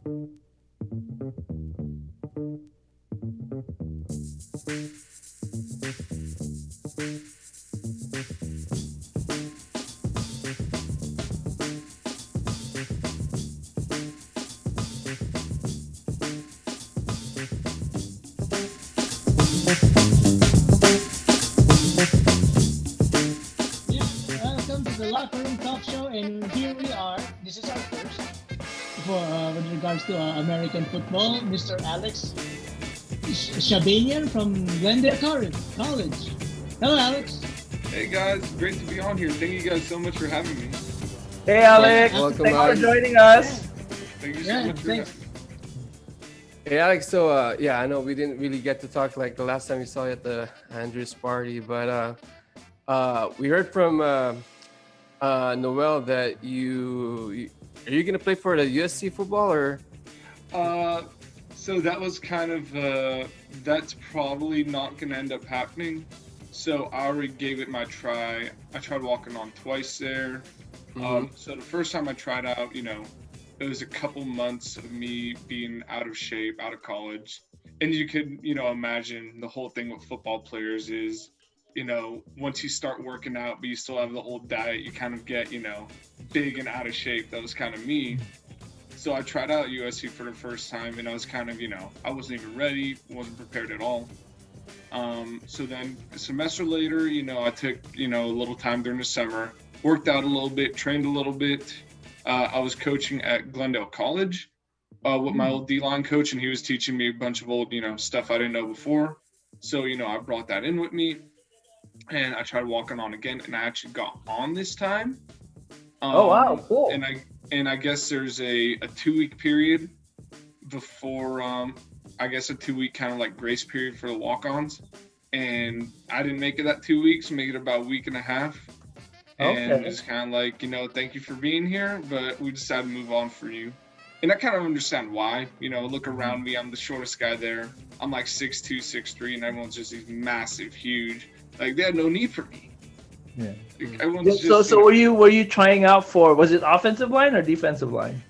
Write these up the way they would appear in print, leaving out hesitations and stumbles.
Welcome to the Locker Room Talk Show, and here we are. This is our first for with regards to American football. Mr. Alex Shabanian from Glendale College. Hello, Alex. Hey guys, great to be on here. Thank you guys so much for having me. Hey Alex, Welcome, thanks for Alex. joining us. Thank you so Yeah, much for thanks. having me. Hey Alex, so yeah, I know we didn't really get to talk like the last time we saw you at the Andrews party, but we heard from Noel that you are you gonna play for the USC football or? So that was kind of that's probably not gonna end up happening. So I already gave it my try. I tried walking on twice there. So the first time I tried out, it was a couple months of me being out of shape, out of college. And you could, imagine the whole thing with football players is, once you start working out, but you still have the old diet, you kind of get, big and out of shape. That was kind of me. So I tried out USC for the first time, and I was kind of, I wasn't even ready, wasn't prepared at all. So then a semester later, I took, a little time during the summer, worked out a little bit, trained a little bit. I was coaching at Glendale College with my old D-line coach, and he was teaching me a bunch of old, stuff I didn't know before. So, I brought that in with me, and I tried walking on again, and I actually got on this time. Oh wow, cool. And I guess there's a 2-week period before, I guess a 2-week kind of like grace period for the walk-ons. And I didn't make it that 2 weeks, made it about a week and a half. And Okay. it's kind of like, thank you for being here, but we decided to move on for you. And I kind of understand why. Look around me, I'm the shortest guy there. I'm like 6'2", 6'3", and everyone's just these massive, huge. Like, they had no need for me. Yeah. Like, everyone's So just, were you trying out for, was it offensive line or defensive line?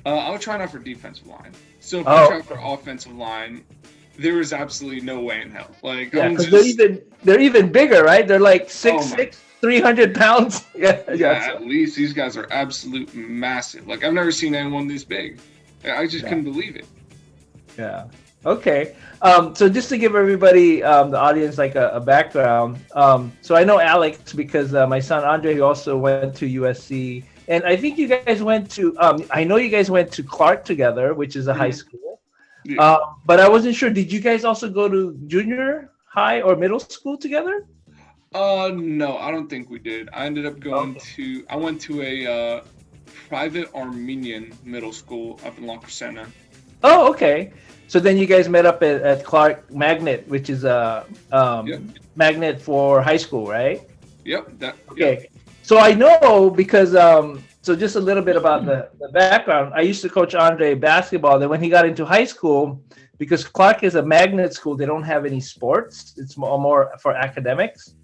I was trying out for defensive line. So if Oh. I tried for offensive line, there was absolutely no way in hell. Like, Yeah, I'm because just, they're even bigger, right? They're like Oh 6'6", 300 pounds. Yeah, yeah, at least these guys are absolute massive. Like, I've never seen anyone this big. I just couldn't believe it. Yeah. Okay. So just to give everybody, the audience, like a background. So I know Alex because my son Andre, who also went to USC, and I think you guys went to. I know you guys went to Clark together, which is a high school. Yeah. But I wasn't sure. Did you guys also go to junior high or middle school together? No, I don't think we did. I ended up going I went to a private Armenian middle school up in La Crescenta. Oh, okay. So then you guys met up at Clark Magnet, which is a magnet for high school, right? Yep. Okay. So I know because so just a little bit about the background. I used to coach Andre basketball. Then when he got into high school, because Clark is a magnet school, they don't have any sports. It's more for academics.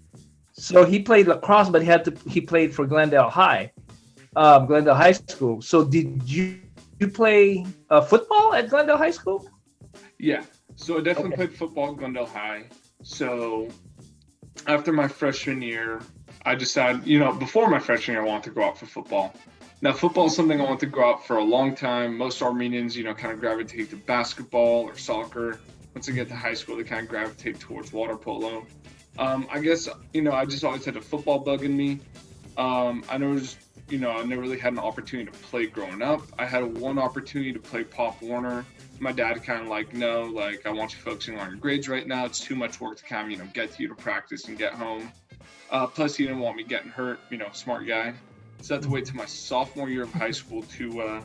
So he played lacrosse, but he played for Glendale Glendale High School. So did you play football at Glendale High School? Yeah. So I definitely played football at Glendale High. So after my freshman year, I decided, before my freshman year, I wanted to go out for football. Now, football is something I wanted to go out for a long time. Most Armenians, kind of gravitate to basketball or soccer. Once they get to high school, they kind of gravitate towards water polo. I guess, I just always had a football bug in me. I never really had an opportunity to play growing up. I had one opportunity to play Pop Warner. My dad kind of no, I want you focusing on your grades right now. It's too much work to kind of, get you to practice and get home. Plus, he didn't want me getting hurt, smart guy. So I had to wait till my sophomore year of high school to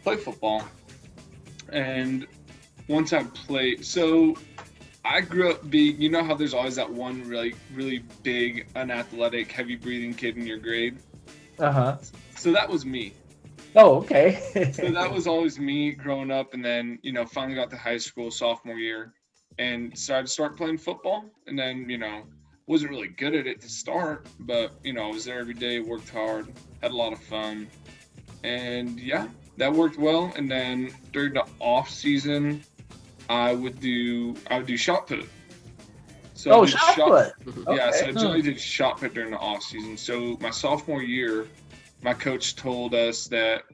play football. And once I played, so I grew up being, how there's always that one really, really big, unathletic, heavy breathing kid in your grade? Uh-huh. So that was me. Oh, okay. So that was always me growing up, and then, finally got to high school sophomore year and decided to start playing football. And then, wasn't really good at it to start, but, I was there every day, worked hard, had a lot of fun. And yeah, that worked well. And then during the off season, I would do shot put. So I did shot put. Yeah, so I Okay. generally did shot put during the off season. So my sophomore year, my coach told us that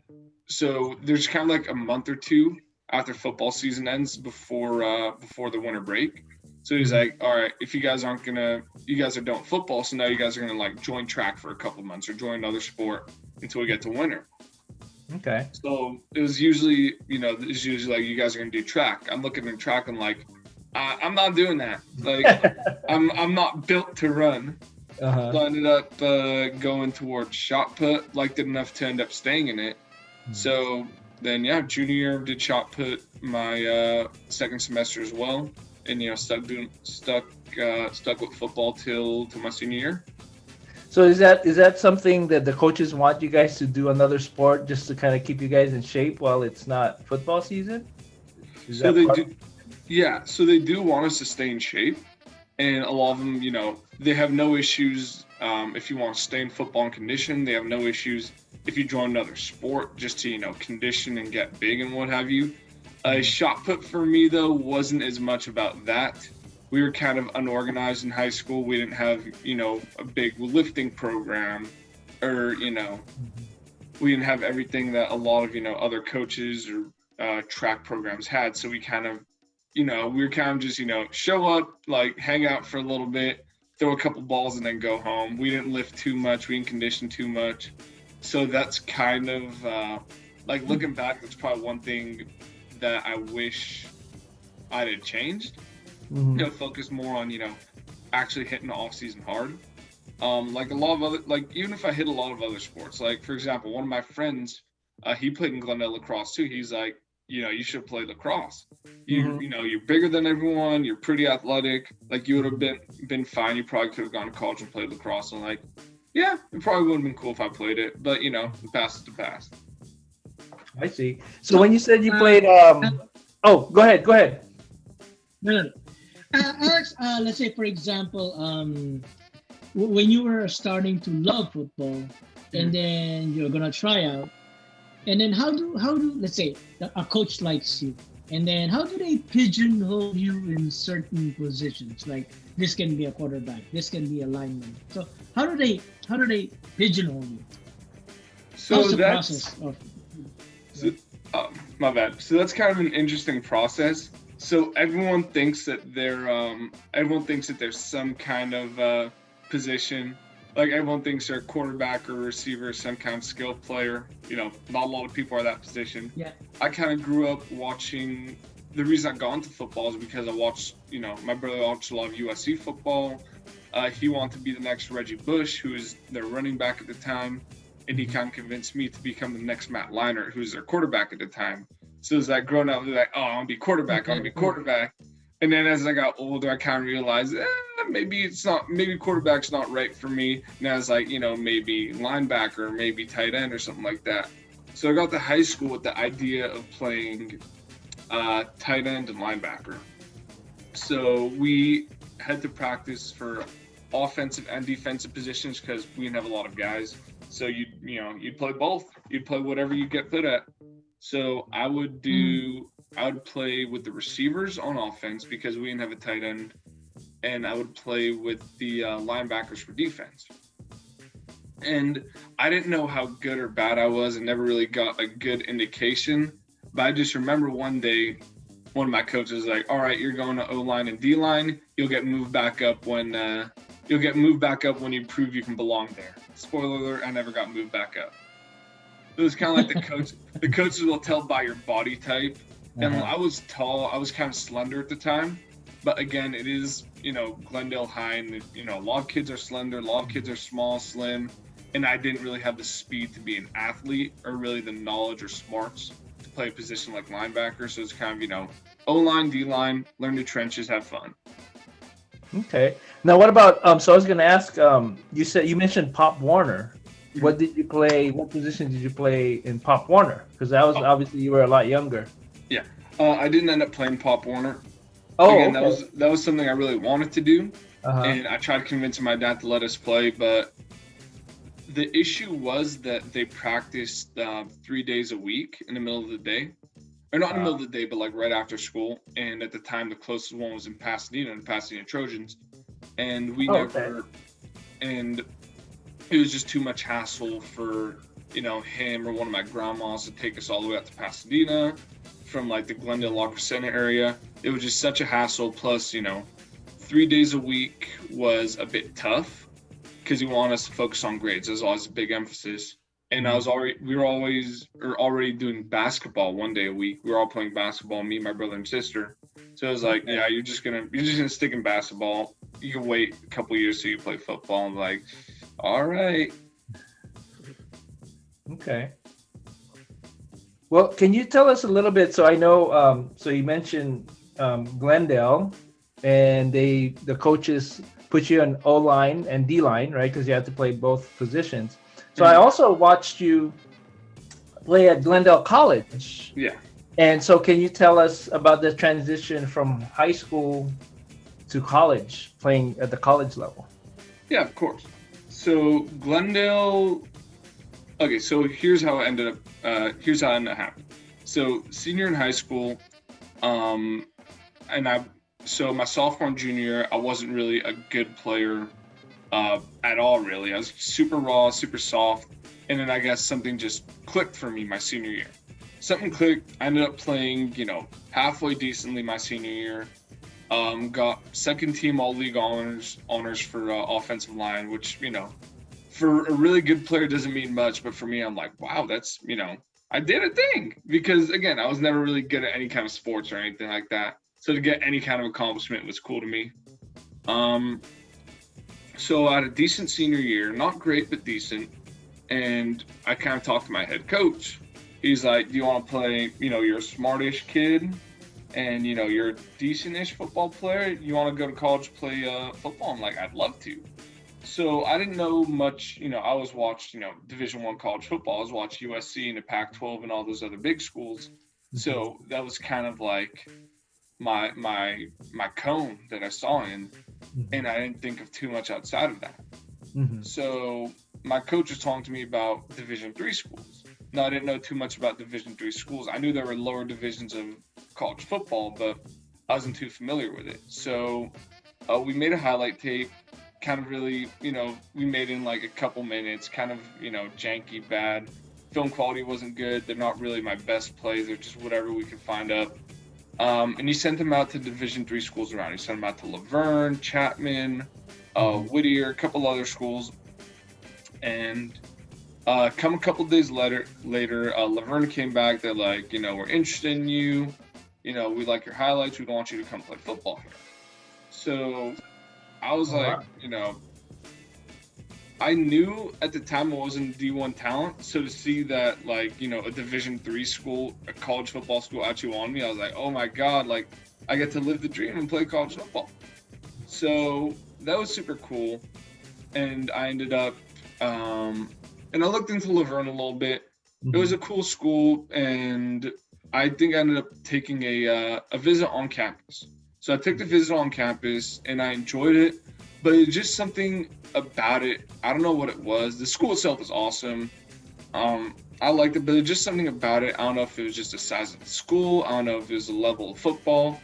so there's kind of like a month or two after football season ends before the winter break. So he's like, all right, if you guys are done football, so now you guys are gonna like join track for a couple months or join another sport until we get to winter. Okay. So it was usually, it's usually like you guys are gonna do track. I'm looking at track and like, I'm not doing that. Like, I'm not built to run. Uh-huh. So I ended up going towards shot put. Liked it enough to end up staying in it. So then, junior year did shot put my second semester as well, and stuck with football till my senior year. So is that something that the coaches want you guys to do another sport just to kind of keep you guys in shape while it's not football season? So they do. Yeah, so they do want us to stay in shape, and a lot of them, they have no issues if you want to stay in football and condition. They have no issues if you join another sport just to, condition and get big and what have you. Shot put for me, though, wasn't as much about that. We were kind of unorganized in high school. We didn't have, a big lifting program or, we didn't have everything that a lot of, other coaches or track programs had. So we kind of, we were kind of just, show up, like hang out for a little bit, throw a couple balls and then go home. We didn't lift too much. We didn't condition too much. So that's kind of like looking back, that's probably one thing that I wish I'd have changed. Focus more on, actually hitting the off season hard. Like a lot of other, like even if I hit a lot of other sports, like for example, one of my friends, he played in Glendale lacrosse too. He's like, you should play lacrosse. You're bigger than everyone. You're pretty athletic. Like you would have been fine. You probably could have gone to college and played lacrosse. And like, yeah, it probably would have been cool if I played it. But the past is the past. I see. So when you said you played, go ahead. No. Alex, let's say for example, when you were starting to love football, and then you're gonna try out, and then how do let's say a coach likes you, and then how do they pigeonhole you in certain positions? Like this can be a quarterback, this can be a lineman. So how do they pigeonhole you? So How's the that's process of? My bad. So that's kind of an interesting process. So everyone thinks that there's some kind of position. Like everyone thinks they're a quarterback or receiver, some kind of skill player. Not a lot of people are that position. Yeah. I kind of grew up watching. The reason I got into football is because I watched. My brother watched a lot of USC football. He wanted to be the next Reggie Bush, who was their running back at the time, and he kind of convinced me to become the next Matt Leinart, who was their quarterback at the time. So as I grown up, they're like, oh, I want to be quarterback. And then as I got older, I kind of realized maybe quarterback's not right for me. And I was like, maybe linebacker, maybe tight end or something like that. So I got to high school with the idea of playing tight end and linebacker. So we had to practice for offensive and defensive positions because we didn't have a lot of guys. So you'd play both. You'd play whatever you get good at. So I would play with the receivers on offense because we didn't have a tight end, and I would play with the linebackers for defense. And I didn't know how good or bad I was, and never really got a good indication. But I just remember one day, one of my coaches was like, "All right, you're going to O-line and D-line. You'll get moved back up when you prove you can belong there." Spoiler alert: I never got moved back up. It was kind of like the coach. The coaches will tell by your body type. And I was tall. I was kind of slender at the time. But again, it is, Glendale High, and a lot of kids are slender. A lot of kids are small, slim. And I didn't really have the speed to be an athlete or really the knowledge or smarts to play a position like linebacker. So it's kind of, O-line, D-line, learn the trenches, have fun. Okay. Now, what about? So I was going to ask. You mentioned Pop Warner. What did you play? What position did you play in Pop Warner? Because that was obviously you were a lot younger. Yeah, I didn't end up playing Pop Warner. Oh, again, okay. that was something I really wanted to do, and I tried convincing my dad to let us play, but The issue was that they practiced 3 days a week in the middle of the day, or not in the middle of the day, but like right after school. And at the time, the closest one was in Pasadena, and Pasadena Trojans, and we never. And it was just too much hassle for him or one of my grandmas to take us all the way out to Pasadena from like the Glendale Locker Center area. It was just such a hassle. Plus, 3 days a week was a bit tough because he wanted us to focus on grades. There's always a big emphasis. And we were already doing basketball 1 day a week. We were all playing basketball, me, my brother, and sister. So it was like, yeah, you're just gonna stick in basketball. You can wait a couple years till you play football. I'm like, all right. Okay. Well, can you tell us a little bit? So I know, so you mentioned Glendale, and the coaches put you on O-line and D-line, right? Because you had to play both positions. So I also watched you play at Glendale College. Yeah. And so can you tell us about the transition from high school to college, playing at the college level? Yeah, of course. So Glendale, okay, so here's how it ended up happening. So senior in high school, so my sophomore and junior year, I wasn't really a good player at all, really. I was super raw, super soft. And then I guess something just clicked for me my senior year. Something clicked. I ended up playing, halfway decently my senior year. Got second team all league honors for offensive line, which, for a really good player doesn't mean much. But for me, I'm like, wow, that's, I did a thing. Because again, I was never really good at any kind of sports or anything like that. So to get any kind of accomplishment was cool to me. So I had a decent senior year, not great, but decent. And I kind of talked to my head coach. He's like, do you want to play, you're a smartish kid and, you're a decent-ish football player. You want to go to college, play football? I'm like, I'd love to. So I didn't know much, I always watched, Division I college football. I was watching USC and the Pac-12 and all those other big schools. So that was kind of like my cone that I saw in, and I didn't think of too much outside of that. So my coach was talking to me about Division III schools. Now, I didn't know too much about Division III schools. I knew there were lower divisions of college football, but I wasn't too familiar with it. So we made a highlight tape, kind of really, we made in like a couple minutes, kind of, janky, bad. Film quality wasn't good. They're not really my best plays. They're just whatever we could find up. And he sent them out to Division III schools around. He sent them out to Laverne, Chapman, Whittier, a couple other schools. And come a couple days later, Laverne came back. They're like, we're interested in you. We like your highlights. We want you to come play football here. So I was I knew at the time I wasn't D1 talent. So to see that, a Division III school, a college football school actually wanted me, I was like, oh my God, I get to live the dream and play college football. So that was super cool. And I ended up, and I looked into Laverne a little bit. It was a cool school, and I think I ended up taking a visit on campus. So I took the visit on campus, and I enjoyed it, but it's just something about it. I don't know what it was. The school itself was awesome. I liked it, but it's just something about it. I don't know if it was just the size of the school. I don't know if it was the level of football.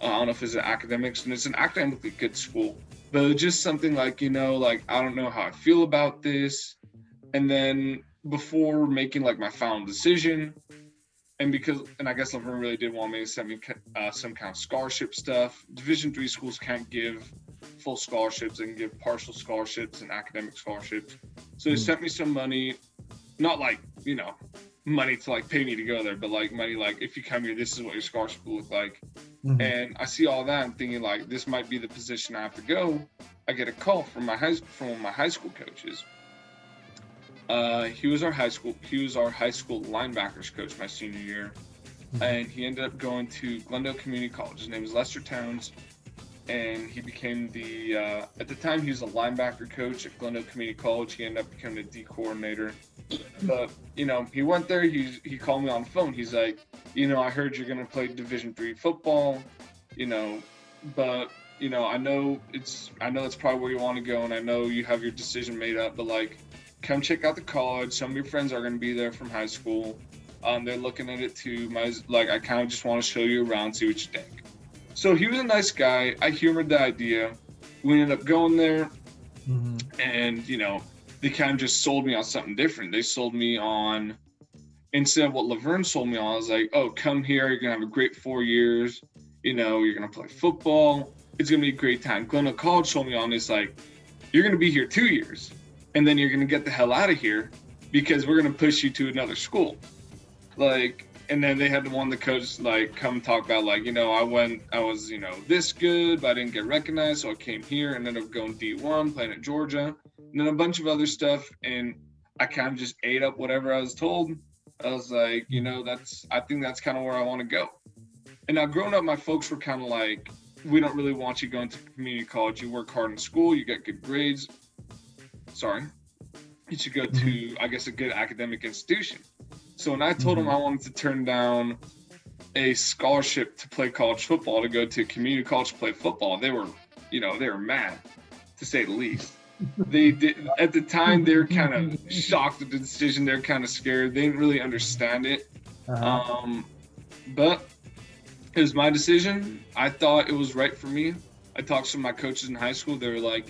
I don't know if it's academics, and it's an academically good school. But it's just something I don't know how I feel about this. And then before making my final decision, and I guess Laverne really did want me to send me some kind of scholarship stuff. Division III schools can't give full scholarships. They can give partial scholarships and academic scholarships. So they sent me some money, not money to pay me to go there, but money if you come here, this is what your scholarship will look like. And I see all that and thinking this might be the position I have to go. I get a call from one of my high school coaches. He was our high school linebackers coach my senior year, and he ended up going to Glendale Community College. His name is Lester Towns, and he became at the time he was a linebacker coach at Glendale Community College. He ended up becoming a D coordinator. But he went there. He called me on the phone. He's like, I heard you're gonna play Division III football, but I know it's probably where you want to go, and I know you have your decision made up, but come check out the college. Some of your friends are going to be there from high school. They're looking at it too. I kind of just want to show you around, see what you think. So he was a nice guy. I humored the idea. We ended up going there, and they kind of just sold me on something different. They sold me on, instead of what Laverne sold me on, I was like, oh, come here. You're going to have a great 4 years. You're going to play football. It's going to be a great time. Glendale College sold me on this, like, you're going to be here 2 years, and then you're going to get the hell out of here because we're going to push you to another school. Like, and then they had one of the coaches, like, come talk about, like, I was, this good, but I didn't get recognized, so I came here and ended up going D1, playing at Georgia, and then a bunch of other stuff, and I kind of just ate up whatever I was told. I was like, I think that's kind of where I want to go. And now growing up, my folks were kind of like, we don't really want you going to community college. You work hard in school, you get good grades. You should go to, I guess, a good academic institution. So when I told them I wanted to turn down a scholarship to play college football, to go to a community college to play football, they were mad, to say the least. They did, at the time, they were kind of shocked at the decision. They're kind of scared. They didn't really understand it. But it was my decision. I thought it was right for me. I talked to my coaches in high school. They were like,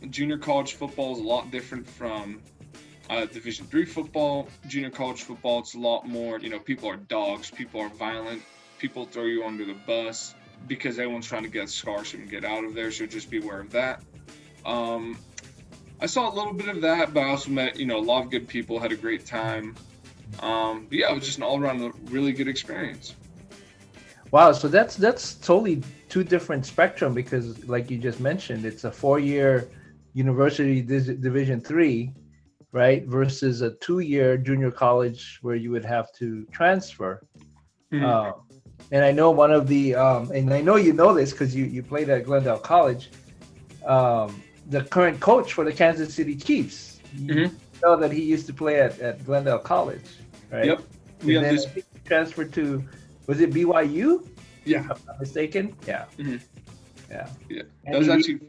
junior college football is a lot different from Division III football. Junior college football, it's a lot more, people are dogs, people are violent, people throw you under the bus because everyone's trying to get a scholarship and get out of there, so just be aware of that. I saw a little bit of that, but I also met, a lot of good people, had a great time. But yeah, it was just an all-around really good experience. Wow, so that's totally two different spectrum, because like you just mentioned, it's a 4-year university Division III, right, versus a 2-year junior college where you would have to transfer. And I know one of the, and I know you know this because you played at Glendale College, the current coach for the Kansas City Chiefs, you know that he used to play at Glendale College, right? Yep. We have this transferred to, was it BYU? Yeah. If I'm not mistaken? Yeah. Yeah. That was actually,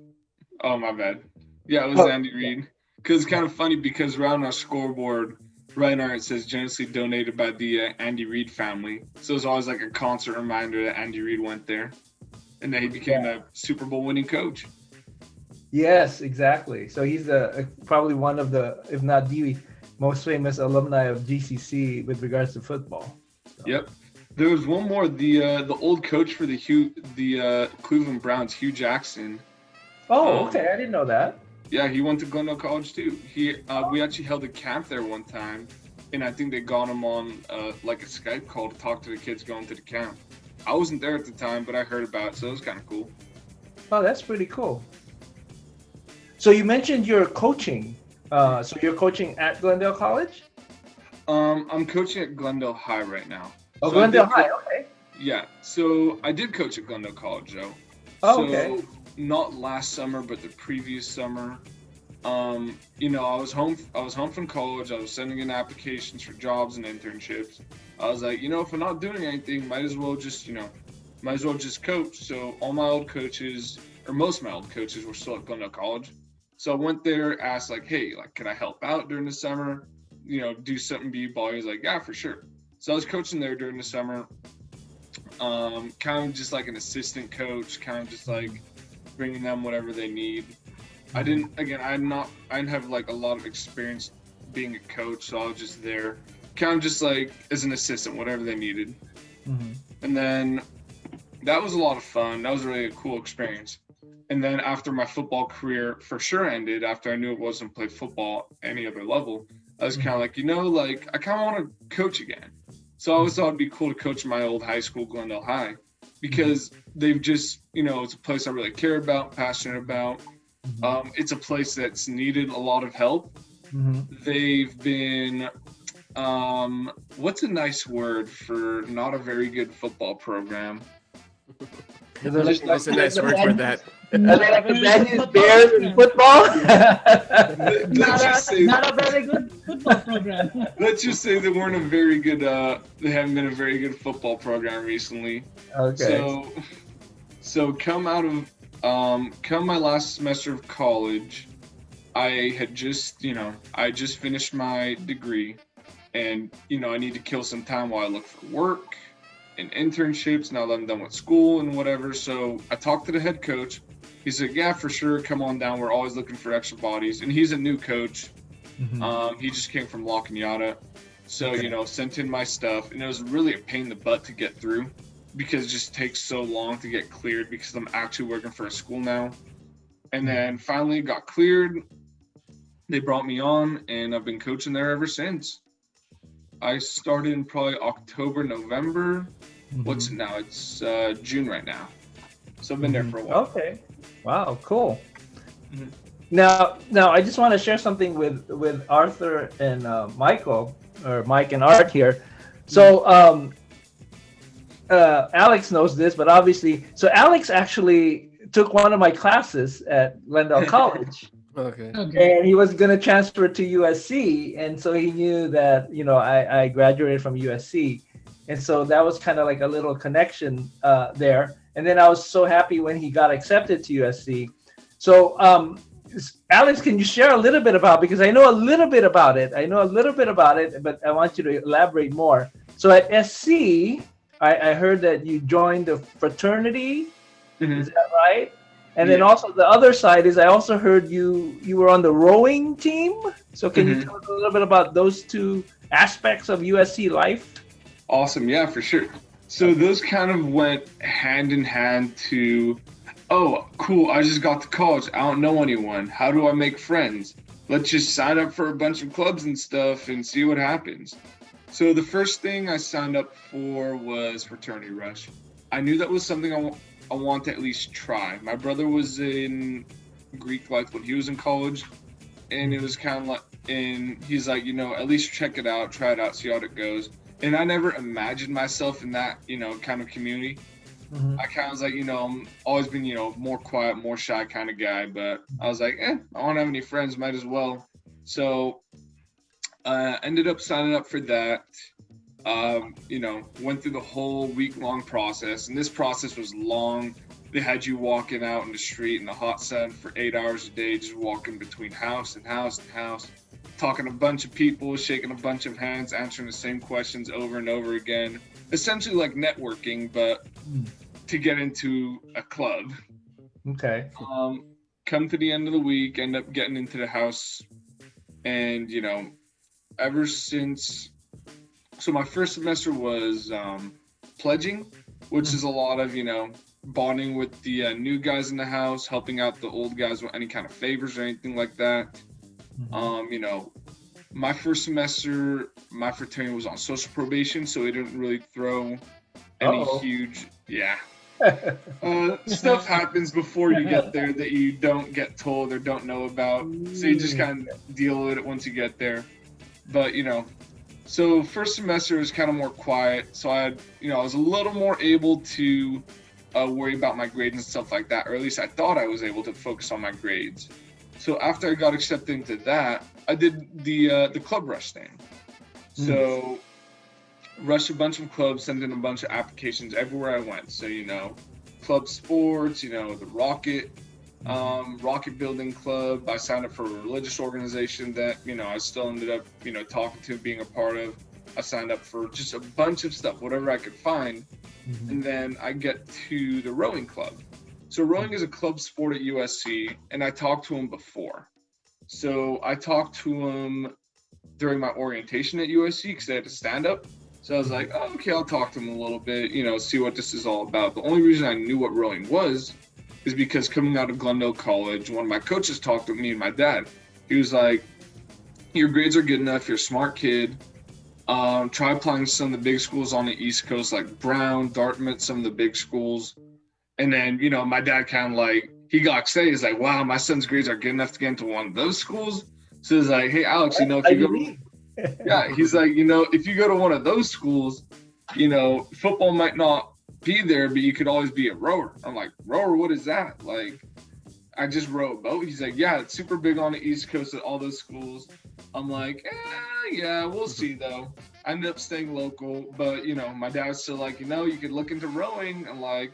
oh, my bad. Yeah, it was Andy Reid. Because it's kind of funny because around our scoreboard, right now it says generously donated by the Andy Reid family. So it's always like a constant reminder that Andy Reid went there. And then he became a Super Bowl winning coach. Yes, exactly. So he's probably one of the, if not the most famous alumni of GCC with regards to football. So. Yep. There was one more, the old coach for the Cleveland Browns, Hugh Jackson. Oh, okay. I didn't know that. Yeah, he went to Glendale College too. We actually held a camp there one time, and I think they got him on like a Skype call to talk to the kids going to the camp. I wasn't there at the time, but I heard about it, so it was kind of cool. Oh, that's pretty cool. So you mentioned you're coaching. So you're coaching at Glendale College? I'm coaching at Glendale High right now. Oh, so Glendale High, okay. Yeah, so I did coach at Glendale College though. Oh, okay. Not last summer, but the previous summer. I was home from college. I was sending in applications for jobs and internships. I was like, if I'm not doing anything, might as well just coach. So all my old coaches, or most of my old coaches, were still at Glendale College. So I went there, asked like, hey, like, can I help out during the summer? Do something b-ball. He was like, yeah, for sure. So I was coaching there during the summer. Kind of just like an assistant coach, kind of just like bringing them whatever they need. I didn't have like a lot of experience being a coach, so I was just there, kind of just like as an assistant, whatever they needed. And then that was a lot of fun. That was really a cool experience. And then after my football career for sure ended, after I knew it wasn't play football any other level, I was kind of like, I kind of want to coach again. So I always thought it'd be cool to coach my old high school, Glendale High, because they've just, it's a place I really care about, passionate about. It's a place that's needed a lot of help. They've been, what's a nice word for not a very good football program? That's a nice word for that. Are they like the Banyans Bears in football? Not a very good football program. Let's just say they weren't a very good, they haven't been a very good football program recently. Okay. So come my last semester of college, I had just, I just finished my degree, and, I need to kill some time while I look for work and internships now that I'm done with school and whatever. So I talked to the head coach. He's like, yeah, for sure, come on down. We're always looking for extra bodies. And he's a new coach. He just came from La Cañada. So, sent in my stuff. And it was really a pain in the butt to get through because it just takes so long to get cleared because I'm actually working for a school now. And then finally got cleared. They brought me on, and I've been coaching there ever since. I started in probably October, November. What's it now? It's June right now. So I've been there for a while. Okay. Wow, cool. Now, I just want to share something with Arthur and Michael, or Mike and Art here. So Alex knows this, but obviously, so Alex actually took one of my classes at Glendale College. Okay. And he was going to transfer to USC. And so he knew that, I graduated from USC. And so that was kind of like a little connection there. And then I was so happy when he got accepted to USC. So, Alex, can you share a little bit about, because I know a little bit about it, but I want you to elaborate more. So at SC, I heard that you joined the fraternity. Is that right? And then also the other side is I also heard you were on the rowing team. So can you tell us a little bit about those two aspects of USC life? Awesome. Yeah, for sure. So those kind of went hand in hand to, oh, cool, I just got to college. I don't know anyone. How do I make friends? Let's just sign up for a bunch of clubs and stuff and see what happens. So the first thing I signed up for was Fraternity Rush. I knew that was something I want to at least try. My brother was in Greek life when he was in college, and it was kind of like, and he's like, at least check it out, try it out, see how it goes. And I never imagined myself in that, kind of community. I kind of was like, I'm always been, more quiet, more shy kind of guy, but I was like, I don't have any friends, might as well. So ended up signing up for that. Went through the whole week-long process, and this process was long. They had you walking out in the street in the hot sun for 8 hours a day, just walking between house and house and house, talking to a bunch of people, shaking a bunch of hands, answering the same questions over and over again. Essentially like networking, but to get into a club. Okay. Come to the end of the week, end up getting into the house, and, ever since... So my first semester was pledging, which is a lot of, bonding with the new guys in the house, helping out the old guys with any kind of favors or anything like that. My first semester, my fraternity was on social probation, so it didn't really throw any huge, stuff happens before you get there that you don't get told or don't know about. So you just kind of deal with it once you get there. But, so first semester was kind of more quiet. So I was a little more able to worry about my grades and stuff like that, or at least I thought I was able to focus on my grades. So after I got accepted into that, I did the club rush thing. So rushed a bunch of clubs, sent in a bunch of applications everywhere I went. So, club sports, the Rocket building club. I signed up for a religious organization that, I still ended up, talking to, being a part of. I signed up for just a bunch of stuff, whatever I could find. And then I get to the rowing club. So rowing is a club sport at USC, and I talked to him before. So I talked to him during my orientation at USC because they had to stand up. So I was like, oh, okay, I'll talk to him a little bit, see what this is all about. The only reason I knew what rowing was is because coming out of Glendale College, one of my coaches talked to me and my dad. He was like, your grades are good enough, you're a smart kid. Try applying to some of the big schools on the East Coast, like Brown, Dartmouth, some of the big schools. And then, my dad kind of he got excited. He's like, wow, my son's grades are good enough to get into one of those schools. So he's like, hey, Alex, if you go, he's like, if you go to one of those schools, football might not be there, but you could always be a rower. I'm like, rower, what is that? I just row a boat. He's like, yeah, it's super big on the East Coast at all those schools. I'm like, yeah, we'll see though. I ended up staying local, but my dad's still like, you could look into rowing. I'm like,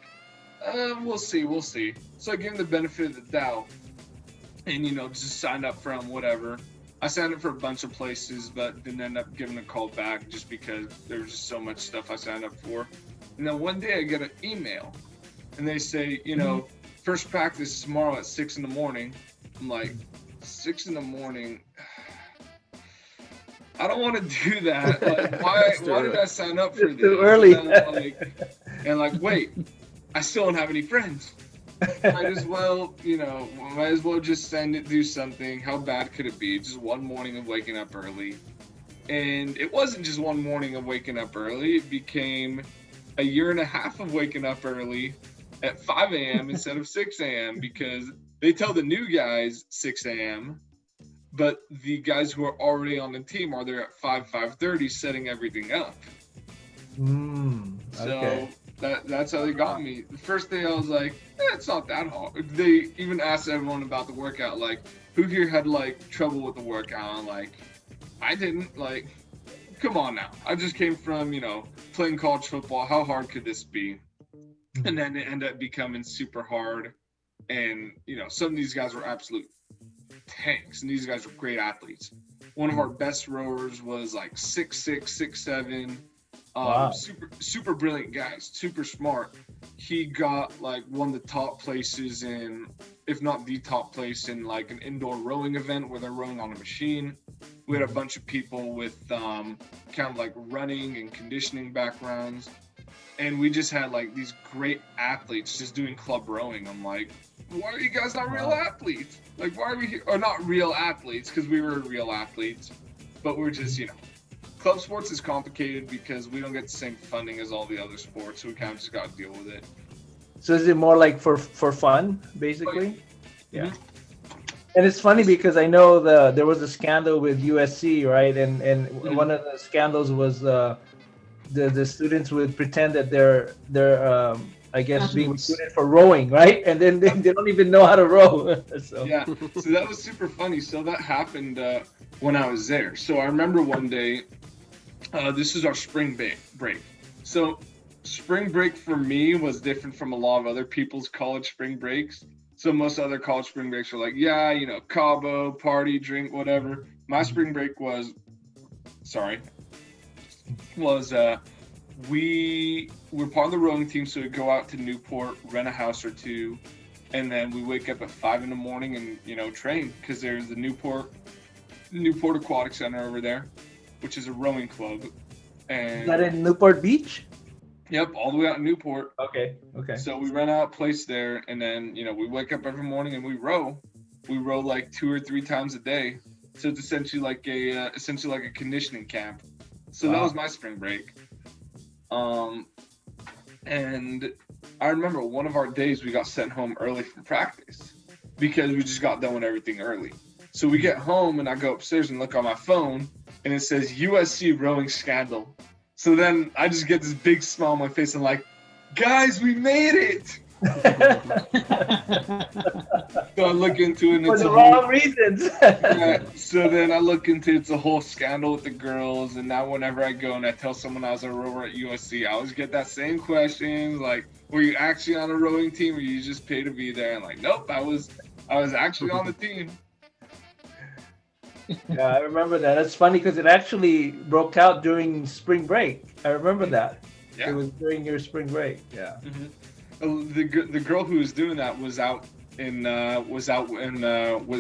we'll see. So I gave him the benefit of the doubt. and just signed up from whatever. I signed up for a bunch of places, but didn't end up giving a call back just because there was just so much stuff I signed up for. And then one day I get an email, and they say, first practice is tomorrow at 6 in the morning. I'm like, 6 in the morning? I don't want to do that. Like, why did I sign up for this? Too early. And wait, I still don't have any friends. Might as well just do something. How bad could it be? Just one morning of waking up early. And it wasn't just one morning of waking up early. It became a year and a half of waking up early at 5 a.m. instead of 6 a.m. because they tell the new guys 6 a.m., but the guys who are already on the team are there at 5:30 setting everything up. Okay. So that's how they got me. The first day I was like, it's not that hard. They even asked everyone about the workout, like, who here had trouble with the workout? I'm like, I didn't. Like, come on now. I just came from, playing college football. How hard could this be? And then it ended up becoming super hard. And, some of these guys were absolute tanks, and these guys were great athletes. One of our best rowers was 6'6", 6'7", Wow. super brilliant guys, super smart. He got one of the top places in, if not the top place in an indoor rowing event where they're rowing on a machine. We had a bunch of people with kind of running and conditioning backgrounds, and we just had these great athletes just doing club rowing. I'm like, why are you guys not real athletes? Why are we here? Or not real athletes, because we were real athletes, but we're just, club sports is complicated because we don't get the same funding as all the other sports, so we kind of just got to deal with it. So is it more for fun, basically? Yeah. Mm-hmm. And it's funny because I know there was a scandal with USC, right? And one of the scandals was the students would pretend that they're I guess being recruited for rowing, right? And then they don't even know how to row. So. Yeah, so that was super funny. So that happened when I was there. So I remember one day, this is our spring break. So spring break for me was different from a lot of other people's college spring breaks. So most other college spring breaks were Cabo, party, drink, whatever. My spring break was we were part of the rowing team, so we'd go out to Newport, rent a house or two, and then we wake up at 5 in the morning and train, because there's the Newport Aquatic Center over there, which is a rowing club. And is that in Newport Beach? Yep, all the way out in Newport. Okay. So we rent out a place there, and then we wake up every morning and we row. We row 2 or 3 times a day. So it's essentially like a conditioning camp. So That was my spring break. And I remember one of our days we got sent home early from practice because we just got done with everything early. So we get home and I go upstairs and look on my phone and it says USC rowing scandal. So then I just get this big smile on my face and guys, we made it. So I look into it and for it's the wrong reasons. So then I look into it's a whole scandal with the girls, and now whenever I go and I tell someone I was a rower at USC, I always get that same question, were you actually on a rowing team or you just pay to be there? And nope, I was actually on the team. Yeah, I remember that. It's funny because it actually broke out during spring break. I remember that. Yeah. It was during your spring break. Yeah. Mm-hmm. The girl who was doing that was out with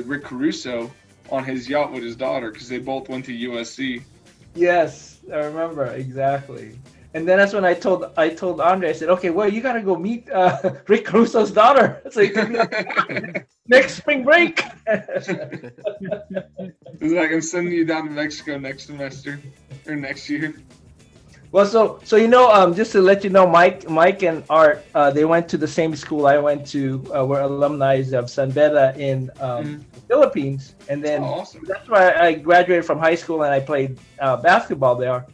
Rick Caruso on his yacht with his daughter, because they both went to USC. Yes, I remember exactly. And then that's when I told Andre, I said, okay, well, you got to go meet Rick Caruso's daughter, so you can be next spring break. It's I'm sending you down to Mexico next semester or next year. Well, so just to let you know, Mike and Art, they went to the same school I went to. We're alumni of San Beda in the Philippines, and then awesome. That's why I graduated from high school and I played basketball there,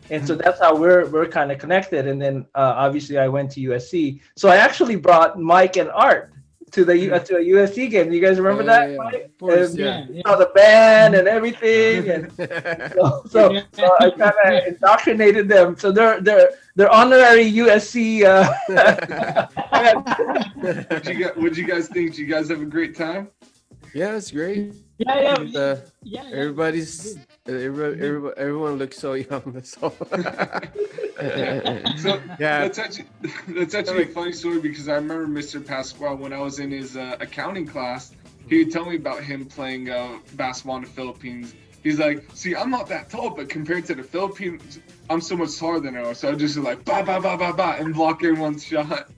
and so that's how we're kind of connected. And then obviously I went to USC, so I actually brought Mike and Art to a USC game. Do you guys remember that? Yeah, Mike? of course, yeah. The band and everything, and so I kind of indoctrinated them. So they're honorary USC. What'd you guys think? Did you guys have a great time? Yeah, it's great. Yeah, And, everybody's Good. everyone looks so young. So So yeah, that's actually a funny story because I remember Mr. Pasquale when I was in his accounting class. He would tell me about him playing basketball in the Philippines. He's like, see, I'm not that tall, but compared to the Philippines, I'm so much taller than her. So I just like ba ba ba ba ba and block everyone's shot.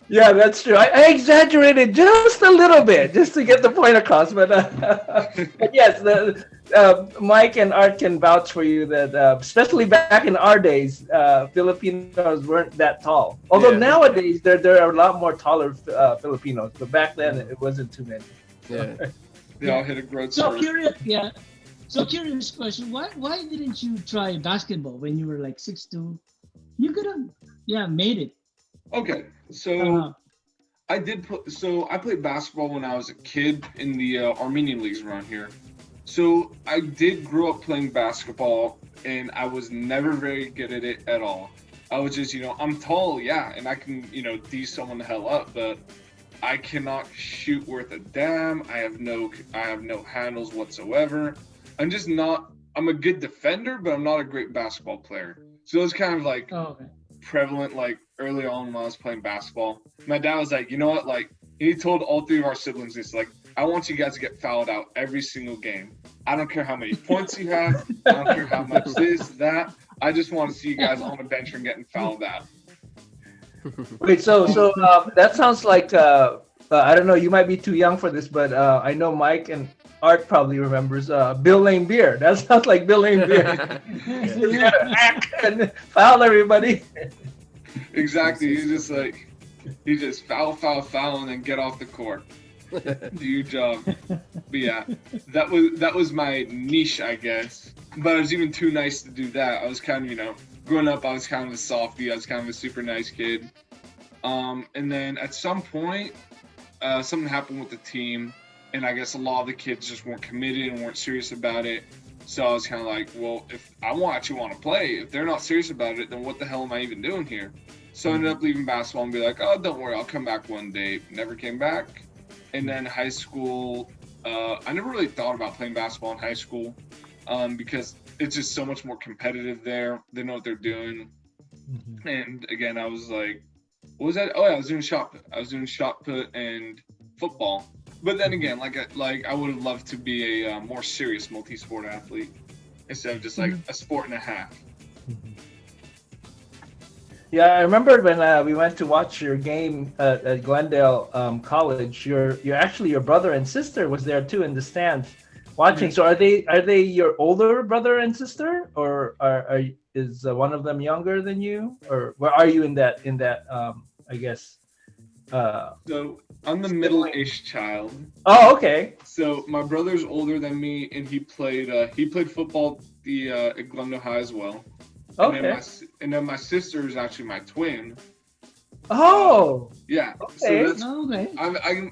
Yeah, that's true. I exaggerated just a little bit just to get the point across, but yes, Mike and Art can vouch for you that especially back in our days, Filipinos weren't that tall. Although Yeah. nowadays there are a lot more taller Filipinos, but back then it wasn't too many. yeah. They all hit a growth So spurt. curious, yeah. So curious question: why didn't you try basketball when you were like 6'2"? You could have made it. Okay, so Uh, I played basketball when I was a kid in the Armenian leagues around here. So I did grow up playing basketball, and I was never very good at it at all. I was just, I'm tall, yeah, and I can, D someone the hell up, but I cannot shoot worth a damn. I have no handles whatsoever. I'm just not. I'm a good defender, but I'm not a great basketball player. So it was kind of like okay. prevalent like early on when I was playing basketball. My dad was like, you know what, like he told all three of our siblings this, like, I want you guys to get fouled out every single game. I don't care how many points you have, I don't care how much this, that. I just want to see you guys on the bench and getting fouled out. Wait, so that sounds like I don't know. You might be too young for this, but I know Mike and Art probably remembers Bill Lane Beer. That sounds like Bill Lane Beer. You gotta act and foul everybody. Exactly. You just foul, and then get off the court. Do your job. But yeah, that was my niche, I guess. But I was even too nice to do that. I was kind of, growing up, I was kind of a softie. I was kind of a super nice kid. And then at some point, something happened with the team, and I guess a lot of the kids just weren't committed and weren't serious about it. So I was kind of like, well, if I actually want to play, if they're not serious about it, then what the hell am I even doing here? So I ended up leaving basketball and be like, oh, don't worry, I'll come back one day. Never came back. And then high school, I never really thought about playing basketball in high school because it's just so much more competitive there. They know what they're doing. Mm-hmm. And again, I was like, what was that? Oh, yeah, I was doing shot put. I was doing shot put and football. But then again, like I would have loved to be a more serious multi-sport athlete instead of just like a sport and a half. Yeah, I remember when we went to watch your game at Glendale College. Your brother and sister was there too in the stands watching. So are they your older brother and sister, or is one of them younger than you, or where are you in that I guess? So I'm the middle-ish child. Oh, okay. So my brother's older than me, and he played football at Glendale High as well. Okay. And then my sister is actually my twin. Oh. Yeah. Okay. So that's,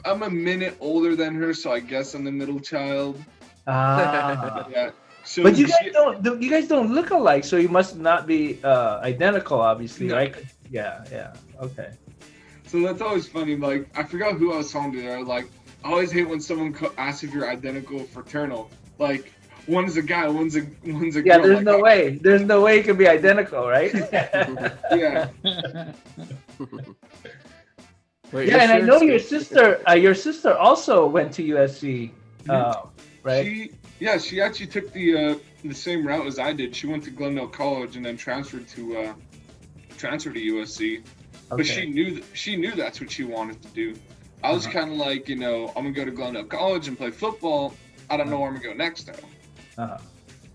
I'm a minute older than her, so I guess I'm the middle child. Ah. Yeah. So but you guys don't look alike, so you must not be identical, obviously, No. right? Yeah. Okay. So that's always funny. Like, I forgot who I was talking to there. Like, I always hate when someone asks if you're identical or fraternal. Like, one's a guy, one's a girl. Yeah, there's like, no way. There's no way it could be identical, right? Yeah. Wait, Yeah, and I know your sister also went to USC, right? She actually took the same route as I did. She went to Glendale College and then transferred to USC. But Okay. she knew that's what she wanted to do. I was kind of like, I'm gonna go to Glendale College and play football. I don't know where I'm gonna go next though. Uh-huh.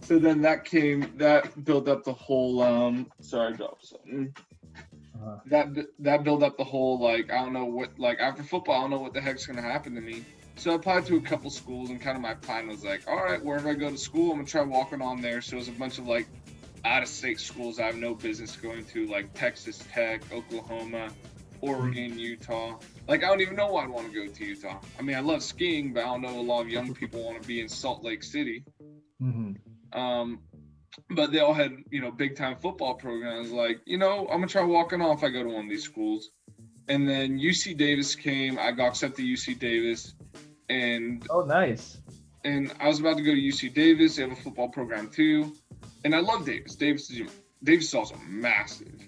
So then that built up the whole. Sorry, I dropped something. That built up the whole like, I don't know what, like after football, I don't know what the heck's gonna happen to me. So I applied to a couple schools, and kind of my plan was like, all right, wherever I go to school, I'm gonna try walking on there. So it was a bunch of like out-of-state schools I have no business going to, like Texas Tech, Oklahoma, Oregon, Utah. Like, I don't even know why I'd want to go to Utah. I mean, I love skiing, but I don't know a lot of young people want to be in Salt Lake City. Mm-hmm. But they all had, big-time football programs. Like, I'm going to try walking off if I go to one of these schools. And then UC Davis came. I got accepted to UC Davis, and Oh, nice. I was about to go to UC Davis. They have a football program too, and I love Davis. Davis is also massive.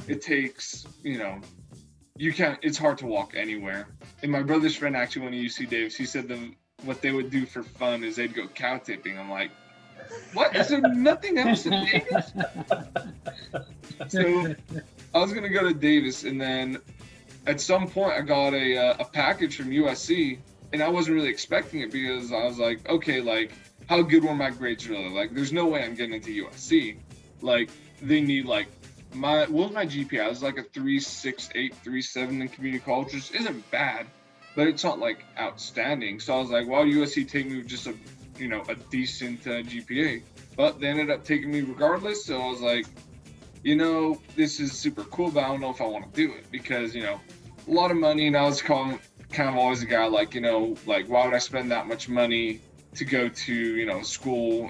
It takes, you can't. It's hard to walk anywhere. And my brother's friend actually went to UC Davis. He said what they would do for fun is they'd go cow tipping. I'm like, what? Is there nothing else in Davis? So I was gonna go to Davis, and then at some point I got a package from USC, and I wasn't really expecting it because I was like, okay, like how good were my grades really? Like, there's no way I'm getting into USC. Like, they need like what was my GPA? I was like a 3.68, 3.7 in community college, which isn't bad, but it's not like outstanding. So I was like, why would USC take me with just a decent GPA? But they ended up taking me regardless. So I was like, this is super cool, but I don't know if I want to do it because, a lot of money. And I was kind of always a guy like, like, why would I spend that much money to go to, school,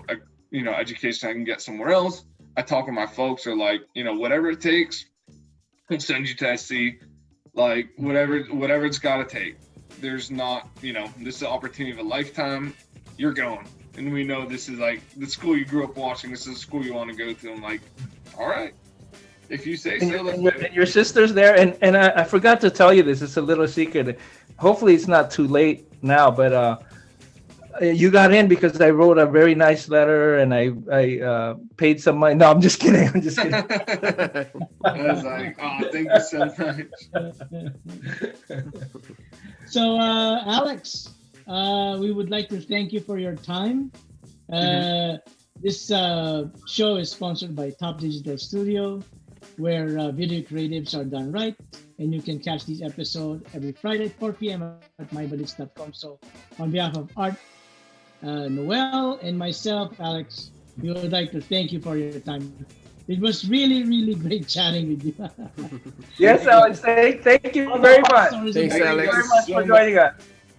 education I can get somewhere else? I talk with my folks, are like, whatever it takes, we'll send you to SC, like whatever it's got to take. There's not, this is the opportunity of a lifetime. You're going. And we know this is like the school you grew up watching. This is the school you want to go to. I'm like, all right, if you say so. And your sister's there. And I forgot to tell you this. It's a little secret. Hopefully it's not too late now, but you got in because I wrote a very nice letter and I paid some money. No, I'm just kidding. I was like, oh, thank you so much. So, Alex, we would like to thank you for your time. This show is sponsored by Top Digital Studio, where video creatives are done right. And you can catch these episodes every Friday at 4 p.m. at mybeliefs.com. So, on behalf of Art, Noel, and myself, Alex, we would like to thank you for your time. It was really, really great chatting with you. Yes, Alex. Thank you very much. Thanks, Thank you Alex. very much for joining us.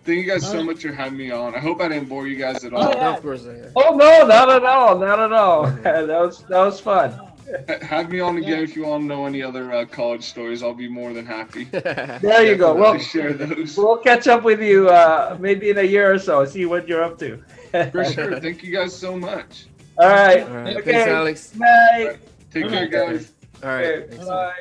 Thank you guys so much for having me on. I hope I didn't bore you guys at all. Oh, yeah. Of course. Oh no, not at all, not at all. That was fun. Have me on again if you want to know any other college stories. I'll be more than happy. There you go. Well, share those. we'll catch up with you maybe in a year or so. See what you're up to. For sure. Thank you guys so much. All right. All right. Okay. Thanks, Alex. Bye. Take care, guys. All right. Okay. Bye.